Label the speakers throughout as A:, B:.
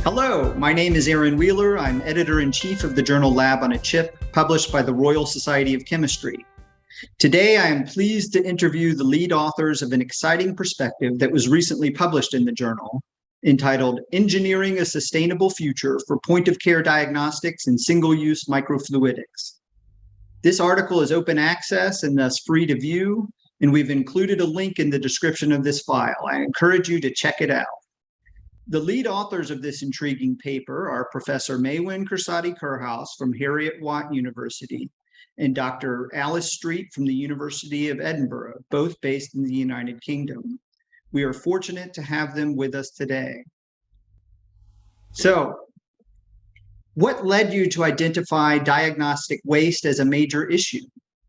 A: Hello, my name is Aaron Wheeler. I'm editor-in-chief of the journal Lab on a Chip, published by the Royal Society of Chemistry. Today, I am pleased to interview the lead authors of an exciting perspective that was recently published in the journal, entitled Engineering a Sustainable Future for Point-of-Care Diagnostics and Single-Use Microfluidics. This article is open access and thus free to view, and we've included a link in the description of this file. I encourage you to check it out. The lead authors of this intriguing paper are Professor Maïwenn Kersaudy-Kerhoas from Heriot-Watt University and Dr. Alice Street from the University of Edinburgh, both based in the United Kingdom. We are fortunate to have them with us today. So, what led you to identify diagnostic waste as a major issue?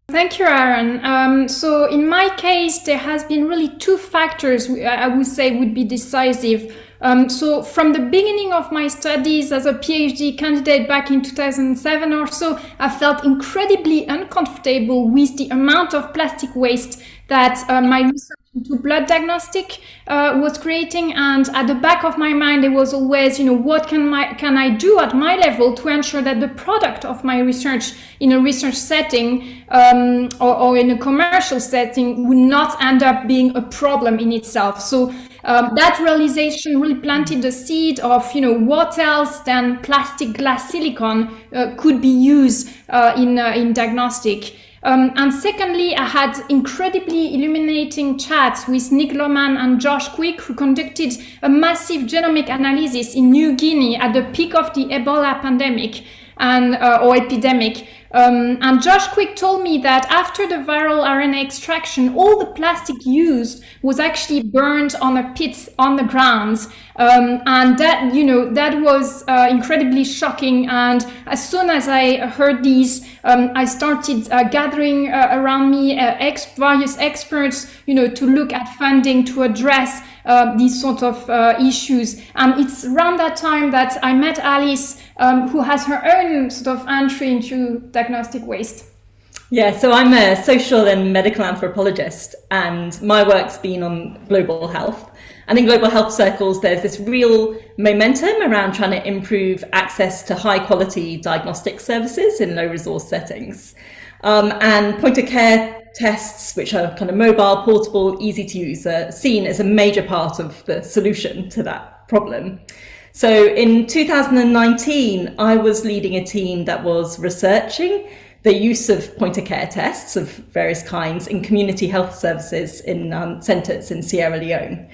B: Thank you, Aaron. So in my case, there has been really two factors I would say would be decisive. So from the beginning of my studies as a PhD candidate back in 2007 or so, I felt incredibly uncomfortable with the amount of plastic waste that my research into blood diagnostic was creating. And at the back of my mind, there was always, what can I do at my level to ensure that the product of my research in a research setting or in a commercial setting would not end up being a problem in itself. So that realization really planted the seed of, what else than plastic, glass, silicon could be used in diagnostic. And secondly, I had incredibly illuminating chats with Nick Lohman and Josh Quick, who conducted a massive genomic analysis in New Guinea at the peak of the Ebola pandemic or epidemic. And Josh Quick told me that after the viral RNA extraction, all the plastic used was actually burned on a pit on the ground. And that was incredibly shocking. And as soon as I heard these, I started gathering around me various experts, to look at funding to address these sort of issues. And it's around that time that I met Alice, who has her own sort of entry into diagnostic waste.
C: Yeah, so I'm a social and medical anthropologist, and my work's been on global health. And in global health circles, there's this real momentum around trying to improve access to high quality diagnostic services in low resource settings. And point of care tests, which are kind of mobile, portable, easy to use, are seen as a major part of the solution to that problem. So in 2019, I was leading a team that was researching the use of point of care tests of various kinds in community health services in centres in Sierra Leone.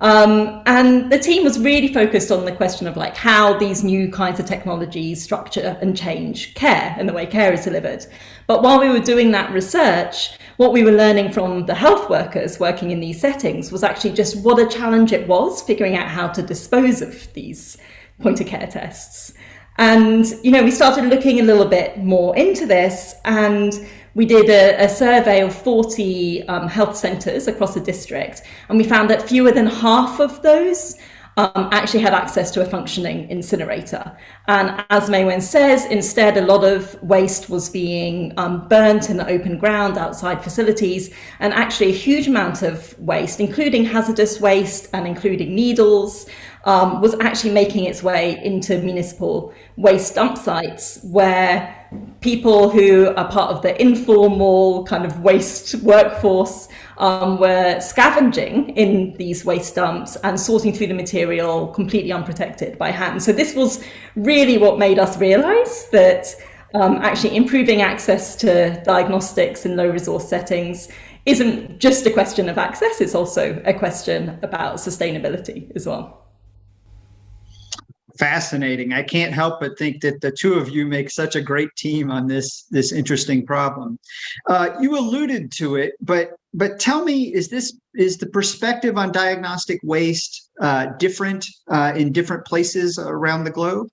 C: And the team was really focused on the question of how these new kinds of technologies structure and change care and the way care is delivered. But while we were doing that research, what we were learning from the health workers working in these settings was actually just what a challenge it was figuring out how to dispose of these point of care tests. And, we started looking a little bit more into this, and we did a survey of 40 health centres across the district, and we found that fewer than half of those actually had access to a functioning incinerator. And as Maïwenn says, instead a lot of waste was being burnt in the open ground outside facilities, and actually a huge amount of waste, including hazardous waste and including needles, was actually making its way into municipal waste dump sites where people who are part of the informal kind of waste workforce were scavenging in these waste dumps and sorting through the material completely unprotected by hand. So this was really what made us realize that actually improving access to diagnostics in low resource settings isn't just a question of access, it's also a question about sustainability as well.
A: Fascinating. I can't help but think that the two of you make such a great team on this interesting problem. You alluded to it, but tell me, is the perspective on diagnostic waste different in different places around the globe?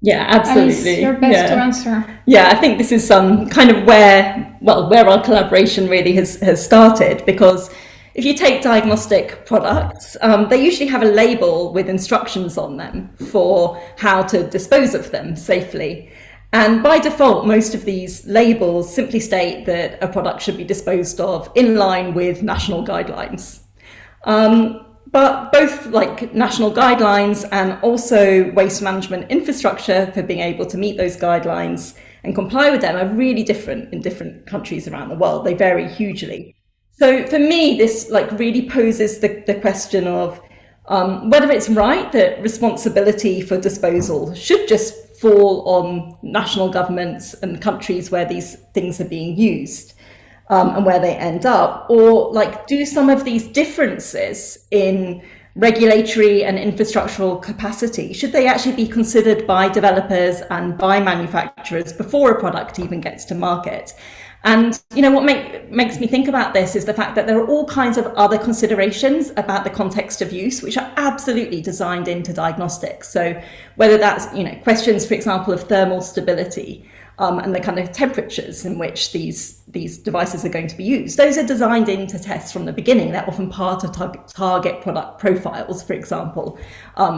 C: Yeah, absolutely.
B: Alice, you're best to answer.
C: Yeah, I think this is kind of where our collaboration really has started, because if you take diagnostic products, they usually have a label with instructions on them for how to dispose of them safely. And by default, most of these labels simply state that a product should be disposed of in line with national guidelines. But both like national guidelines and also waste management infrastructure for being able to meet those guidelines and comply with them are really different in different countries around the world. They vary hugely. So for me, this like really poses the question of whether it's right that responsibility for disposal should just fall on national governments and countries where these things are being used. And where they end up, or like do some of these differences in regulatory and infrastructural capacity, should they actually be considered by developers and by manufacturers before a product even gets to market? And what makes me think about this is the fact that there are all kinds of other considerations about the context of use, which are absolutely designed into diagnostics. So whether that's questions, for example, of thermal stability, and the kind of temperatures in which these devices are going to be used. Those are designed into tests from the beginning. They're often part of target product profiles, for example,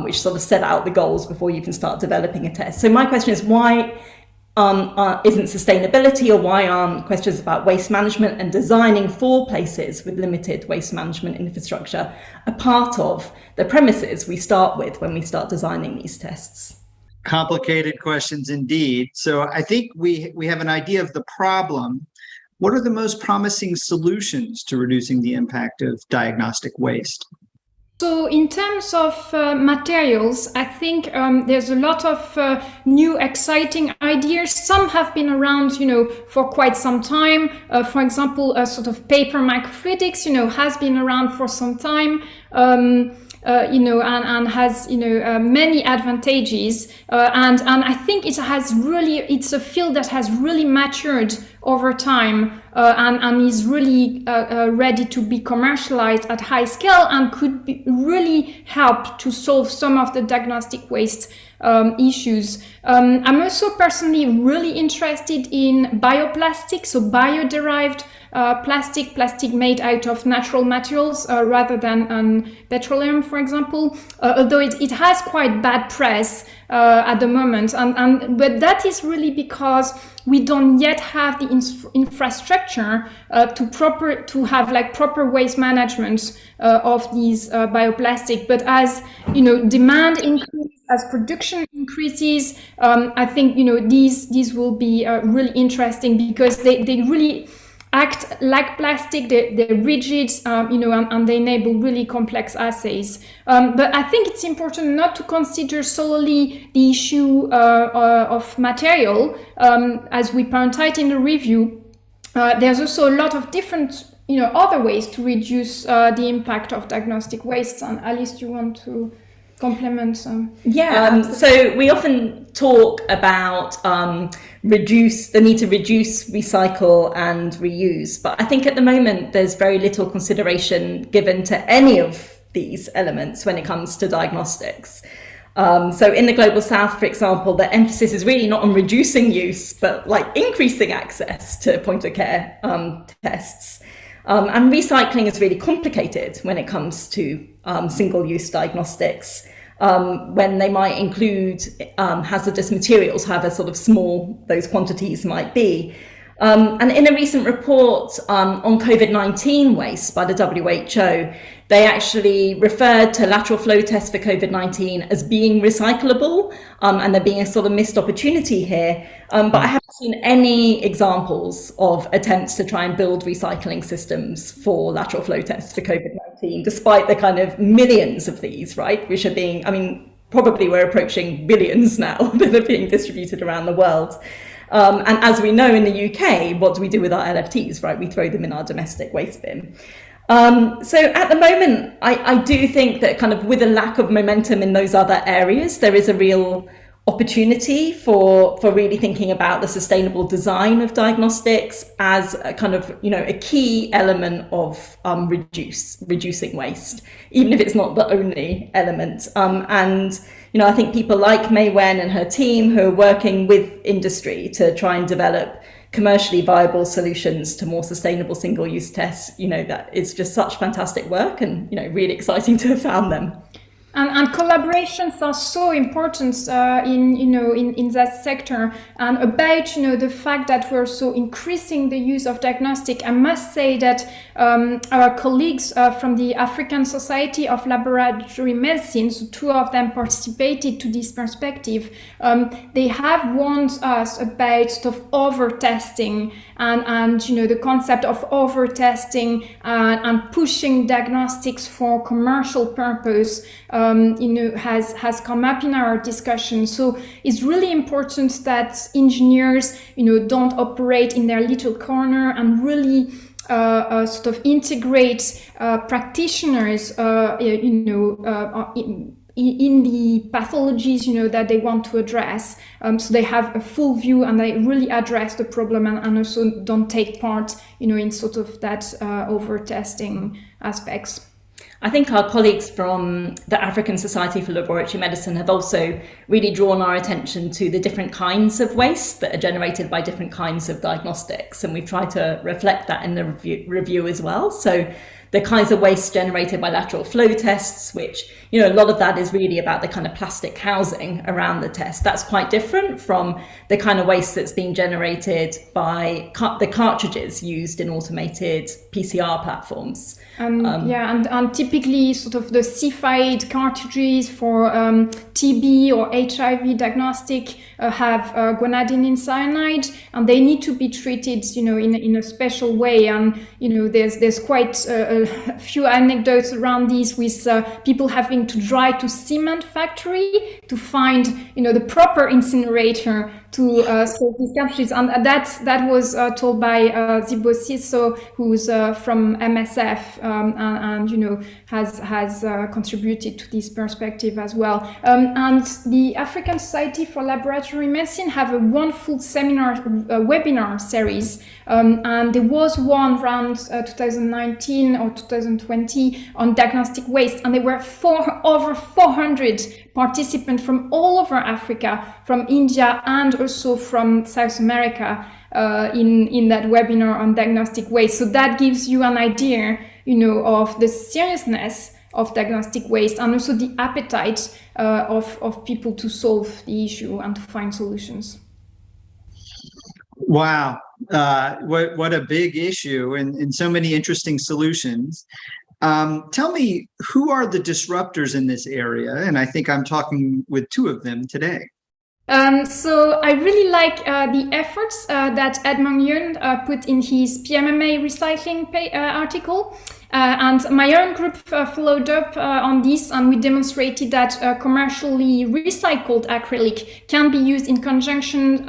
C: which sort of set out the goals before you can start developing a test. So my question is, why isn't sustainability, or why aren't questions about waste management and designing for places with limited waste management infrastructure a part of the premises we start with when we start designing these tests?
A: Complicated questions indeed. So I think we have an idea of the problem. What are the most promising solutions to reducing the impact of diagnostic waste?
B: So in terms of materials, I think there's a lot of new exciting ideas. Some have been around, for quite some time. For example, a sort of paper microfluidics, has been around for some time. And has many advantages, and I think it's a field that has really matured over time, and is really ready to be commercialized at high scale, and could really help to solve some of the diagnostic waste issues. I'm also personally really interested in bioplastics, so bio-derived plastic made out of natural materials rather than petroleum, for example, although it has quite bad press at the moment, but that is really because we don't yet have the infrastructure to have like proper waste management of these bioplastic. But as demand increases, as production increases, I think these will be really interesting, because they really act like plastic. They're rigid, and they enable really complex assays. But I think it's important not to consider solely the issue of material. As we point out in the review, there's also a lot of different, other ways to reduce the impact of diagnostic waste. And Alice, do you want to complement some?
C: So we often talk about the need to reduce, recycle and reuse, but I think at the moment there's very little consideration given to any of these elements when it comes to diagnostics. So in the Global South, for example, the emphasis is really not on reducing use, but like increasing access to point of care tests. And recycling is really complicated when it comes to single-use diagnostics, when they might include hazardous materials, however sort of small those quantities might be. And in a recent report on COVID-19 waste by the WHO, they actually referred to lateral flow tests for COVID-19 as being recyclable, and there being a sort of missed opportunity here. But I haven't seen any examples of attempts to try and build recycling systems for lateral flow tests for COVID-19, despite the kind of millions of these, right, which are being, probably we're approaching billions now that are being distributed around the world. And as we know in the UK, what do we do with our LFTs, right? We throw them in our domestic waste bin. So at the moment, I do think that kind of with a lack of momentum in those other areas, there is a real opportunity for really thinking about the sustainable design of diagnostics as a kind of, a key element of reducing waste, even if it's not the only element. And I think people like Maïwenn and her team who are working with industry to try and develop commercially viable solutions to more sustainable single-use tests, that it's just such fantastic work, and really exciting to have found them.
B: And collaborations are so important in that sector. And about the fact that we're so increasing the use of diagnostic, I must say that our colleagues from the African Society of Laboratory Medicine, so two of them participated to this perspective. They have warned us about sort of over testing and the concept of over testing and pushing diagnostics for commercial purpose. Has come up in our discussion. So it's really important that engineers, don't operate in their little corner and really sort of integrate practitioners, in the pathologies, that they want to address. So they have a full view and they really address the problem and also don't take part, in sort of that over testing aspects.
C: I think our colleagues from the African Society for Laboratory Medicine have also really drawn our attention to the different kinds of waste that are generated by different kinds of diagnostics. And we've tried to reflect that in the review as well. So the kinds of waste generated by lateral flow tests, which, a lot of that is really about the kind of plastic housing around the test. That's quite different from the kind of waste that's being generated by the cartridges used in automated PCR platforms.
B: And typically sort of the CFID cartridges for TB or HIV diagnostic have guanidine cyanide, and they need to be treated, in a special way. And there's quite a few anecdotes around this, with people having to drive to cement factory to find, the proper incinerator to sort these cartridges. And that was told by Zibo Siso, who's from MSF, and has contributed to this perspective as well. And the African Society for Laboratory Medicine have a wonderful webinar series, and there was one around 2019 or 2020 on diagnostic waste, and there were over 400 participants from all over Africa, from India and also from South America in that webinar on diagnostic waste. So that gives you an idea, of the seriousness of diagnostic waste and also the appetite of people to solve the issue and to find solutions.
A: Wow, what a big issue and so many interesting solutions. Tell me, who are the disruptors in this area? And I think I'm talking with two of them today.
B: So I really like the efforts that Ed Maïwenn put in his PMMA recycling article. And my own group followed up on this, and we demonstrated that commercially recycled acrylic can be used in conjunction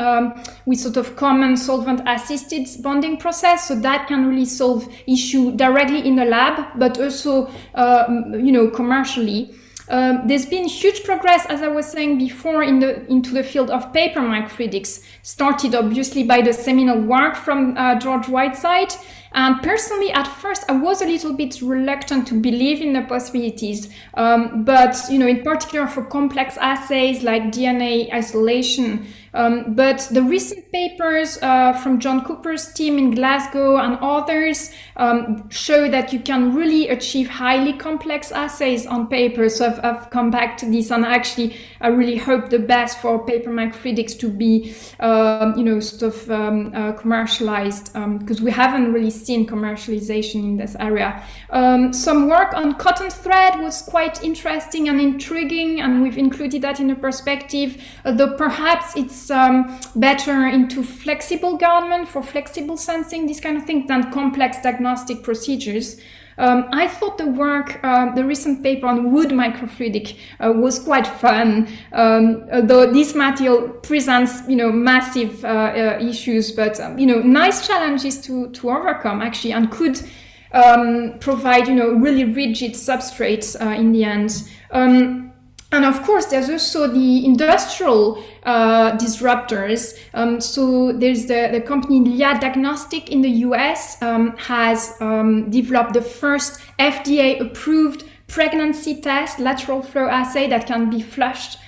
B: with sort of common solvent-assisted bonding process. So that can really solve issue directly in the lab, but also, commercially. There's been huge progress, as I was saying before, into the field of paper microfluidics, started obviously by the seminal work from George Whiteside. And personally, at first, I was a little bit reluctant to believe in the possibilities. But, in particular for complex assays like DNA isolation. But the recent papers from John Cooper's team in Glasgow and others show that you can really achieve highly complex assays on paper. So I've come back to this, and actually I really hope the best for paper microfluidics to be, commercialized, because we haven't really seen commercialization in this area. Some work on cotton thread was quite interesting and intriguing, and we've included that in the perspective, though perhaps it's better into flexible garment for flexible sensing, this kind of thing, than complex diagnostic procedures. I thought the recent paper on wood microfluidic was quite fun, though this material presents, massive issues, but, nice challenges to overcome actually, and could provide, really rigid substrates in the end. And of course, there's also the industrial disruptors. So there's the company Diagnostic in the US has developed the first FDA-approved pregnancy test, lateral flow assay that can be flushed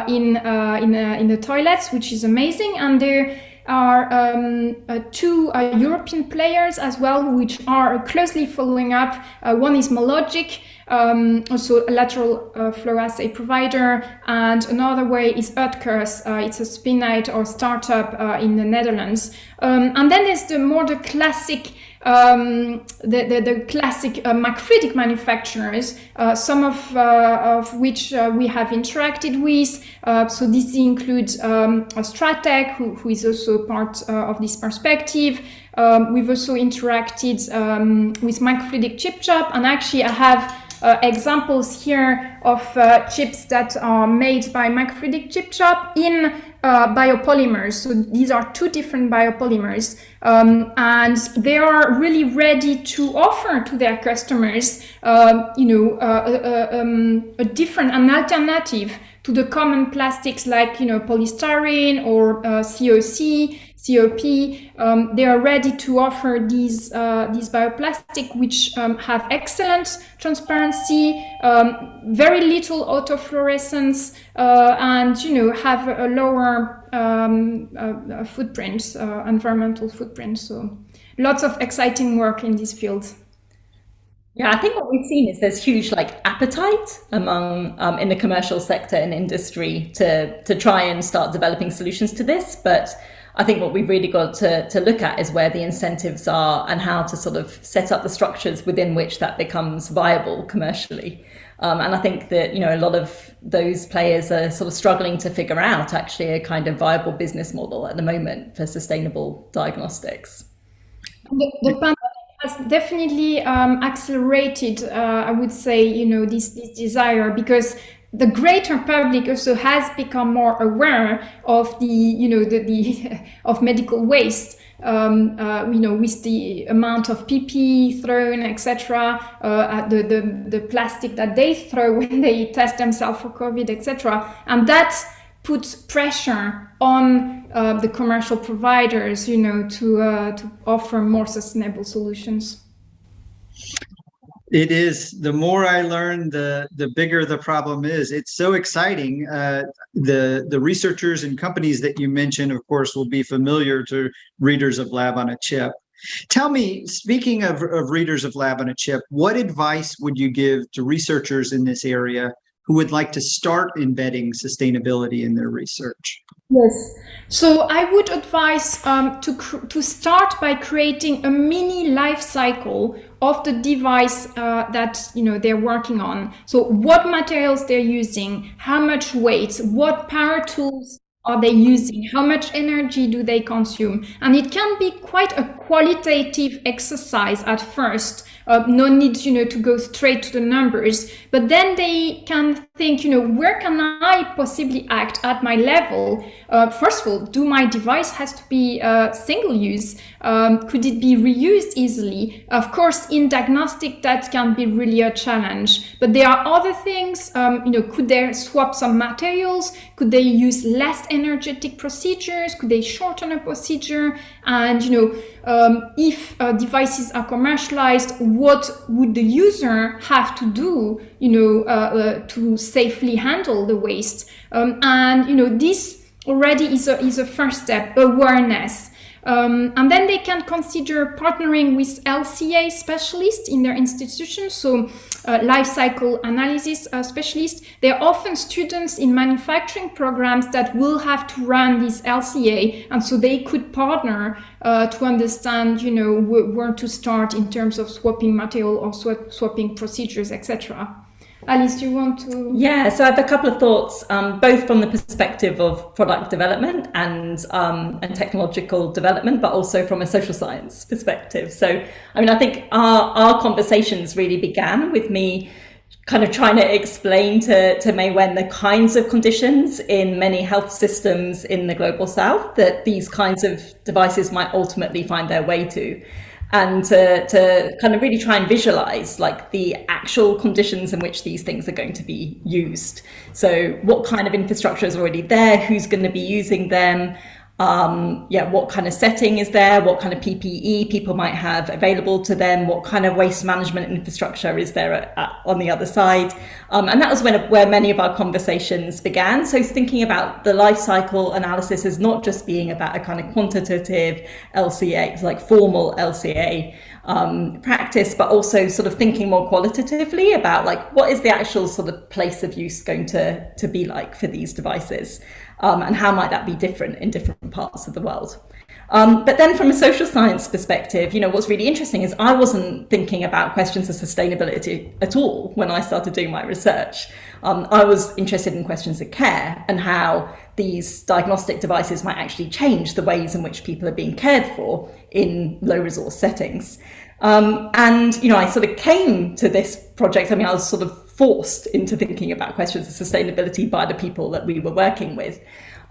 B: in the toilets, which is amazing. And they're are two European players as well, which are closely following up. One is Mologic, also a lateral flow assay provider, and another way is Heriot-Watt. It's a spin-out or startup in the Netherlands. And then there's the classic the classic microfluidic manufacturers, some of which we have interacted with. So this includes Stratec, who is also part of this perspective. We've also interacted with microfluidic chip shop, and actually I have examples here of chips that are made by microfluidic chip shop in biopolymers. So these are two different biopolymers, and they are really ready to offer to their customers, an alternative to the common plastics like, polystyrene or COC, COP. They are ready to offer these bioplastic, which have excellent transparency, very little autofluorescence, and have a lower footprint, environmental footprint. So lots of exciting work in this field.
C: Yeah, I think what we've seen is there's huge appetite among in the commercial sector and industry to try and start developing solutions to this. But I think what we've really got to look at is where the incentives are and how to sort of set up the structures within which that becomes viable commercially. And I think that, a lot of those players are sort of struggling to figure out actually a kind of viable business model at the moment for sustainable diagnostics.
B: The pandemic has definitely accelerated, I would say, this desire, because the greater public also has become more aware of of medical waste. With the amount of PPE thrown, etc., the plastic that they throw when they test themselves for COVID, etc., and that puts pressure on the commercial providers, to offer more sustainable solutions.
A: It is. The more I learn, the bigger the problem is. It's so exciting. The researchers and companies that you mentioned, of course, will be familiar to readers of Lab on a Chip. Tell me, speaking of readers of Lab on a Chip, what advice would you give to researchers in this area who would like to start embedding sustainability in their research?
B: Yes. So I would advise to start by creating a mini life cycle of the device that they're working on. So what materials they're using, how much weight, what power tools are they using, how much energy do they consume, and it can be quite a qualitative exercise at first. No need, to go straight to the numbers, but then they can think, where can I possibly act at my level? First of all, do my device has to be single use? Could it be reused easily? Of course, in diagnostic, that can be really a challenge, but there are other things. Could they swap some materials? Could they use less energetic procedures? Could they shorten a procedure? And, if devices are commercialized, what would the user have to do, to safely handle the waste? And, this already is a first step, awareness. And then they can consider partnering with LCA specialists in their institution, so life cycle analysis specialists. They're often students in manufacturing programs that will have to run this LCA, and so they could partner to understand, where to start in terms of swapping material or swapping procedures, etc. Alice, do you want to?
C: Yeah, so I have a couple of thoughts, both from the perspective of product development and technological development, but also from a social science perspective. So, I think our conversations really began with me kind of trying to explain to Maïwenn the kinds of conditions in many health systems in the global south that these kinds of devices might ultimately find their way to. And to kind of really try and visualize the actual conditions in which these things are going to be used. So what kind of infrastructure is already there, who's going to be using them, what kind of setting is there, what kind of PPE people might have available to them, what kind of waste management infrastructure is there on the other side. And that was where many of our conversations began. So thinking about the life cycle analysis as not just being about a kind of quantitative LCA, like formal LCA practice, but also sort of thinking more qualitatively about like what is the actual sort of place of use going to be like for these devices, and how might that be different in different parts of the world. But then from a social science perspective, what's really interesting is I wasn't thinking about questions of sustainability at all when I started doing my research. I was interested in questions of care and how these diagnostic devices might actually change the ways in which people are being cared for in low resource settings. I sort of came to this project. I mean, I was sort of forced into thinking about questions of sustainability by the people that we were working with.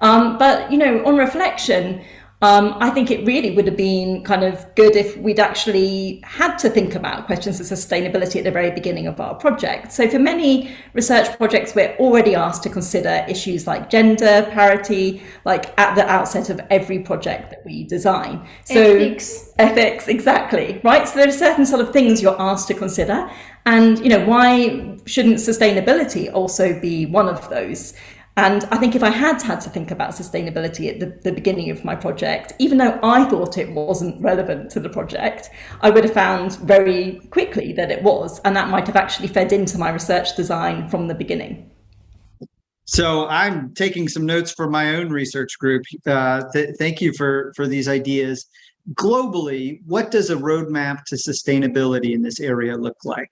C: But on reflection, I think it really would have been kind of good if we'd actually had to think about questions of sustainability at the very beginning of our project. So for many research projects, we're already asked to consider issues like gender parity, like at the outset of every project that we design. So ethics, exactly, right? So there are certain sort of things you're asked to consider. And, why shouldn't sustainability also be one of those? And I think if I had to think about sustainability at the beginning of my project, even though I thought it wasn't relevant to the project, I would have found very quickly that it was, and that might have actually fed into my research design from the beginning.
A: So I'm taking some notes for my own research group. Thank you for these ideas. Globally, what does a roadmap to sustainability in this area look like?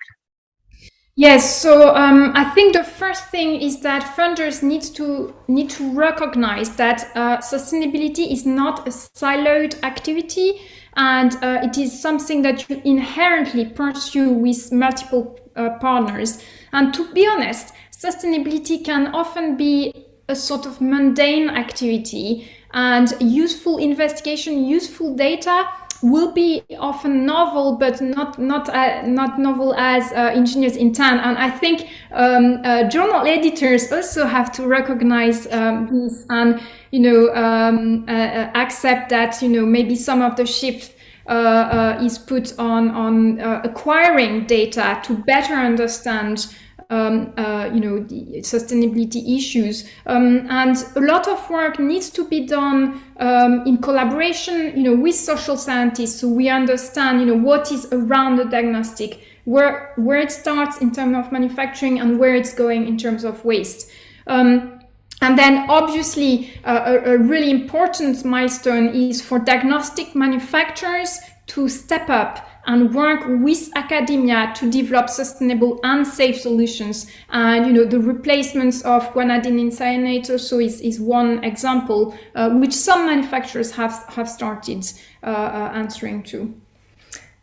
B: Yes, so I think the first thing is that funders need to recognize that sustainability is not a siloed activity, and it is something that you inherently pursue with multiple partners. And to be honest, sustainability can often be a sort of mundane activity, and useful investigation, useful data will be often novel, but not novel as engineers intend. And I think journal editors also have to recognize this and accept that maybe some of the shift is put on acquiring data to better understand the sustainability issues, and a lot of work needs to be done in collaboration, with social scientists, so we understand, what is around the diagnostic, where it starts in terms of manufacturing and where it's going in terms of waste. And then obviously a really important milestone is for diagnostic manufacturers to step up and work with academia to develop sustainable and safe solutions. And the replacements of guanidine cyanate also is one example, which some manufacturers have started answering to.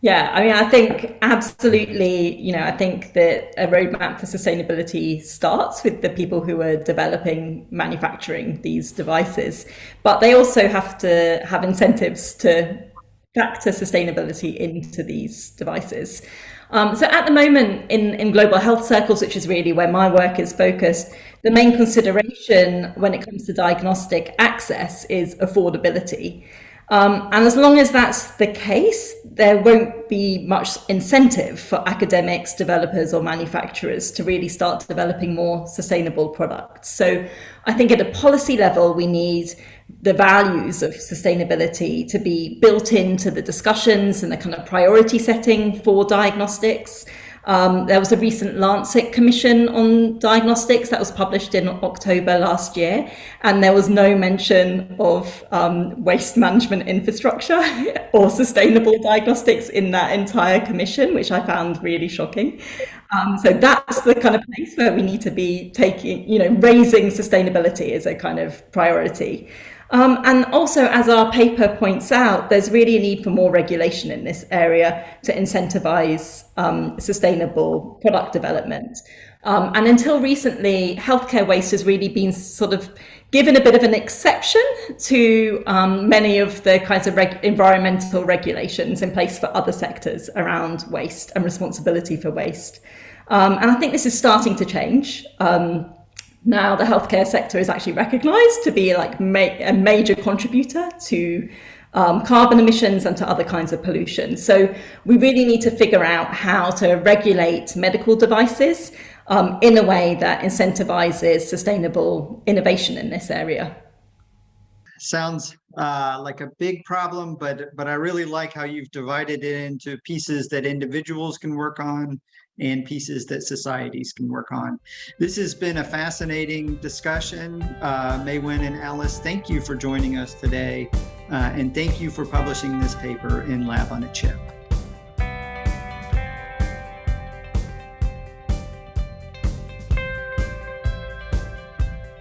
C: Yeah, I mean, I think absolutely, I think that a roadmap for sustainability starts with the people who are developing, manufacturing these devices, but they also have to have incentives to factor sustainability into these devices. So at the moment in global health circles, which is really where my work is focused, the main consideration when it comes to diagnostic access is affordability. And as long as that's the case, there won't be much incentive for academics, developers or manufacturers to really start developing more sustainable products. So I think at a policy level, we need the values of sustainability to be built into the discussions and the kind of priority setting for diagnostics. There was a recent Lancet commission on diagnostics that was published in October last year, and there was no mention of waste management infrastructure or sustainable diagnostics in that entire commission, which I found really shocking. So that's the kind of place where we need to be taking, raising sustainability as a kind of priority. And also, as our paper points out, there's really a need for more regulation in this area to incentivize sustainable product development. And until recently, healthcare waste has really been sort of given a bit of an exception to many of the kinds of environmental regulations in place for other sectors around waste and responsibility for waste. And I think this is starting to change. Now the healthcare sector is actually recognized to be like a major contributor to carbon emissions and to other kinds of pollution. So we really need to figure out how to regulate medical devices in a way that incentivizes sustainable innovation in this area.
A: Sounds like a big problem, but I really like how you've divided it into pieces that individuals can work on and pieces that societies can work on. This has been a fascinating discussion. Maïwenn and Alice, thank you for joining us today. And thank you for publishing this paper in Lab on a Chip.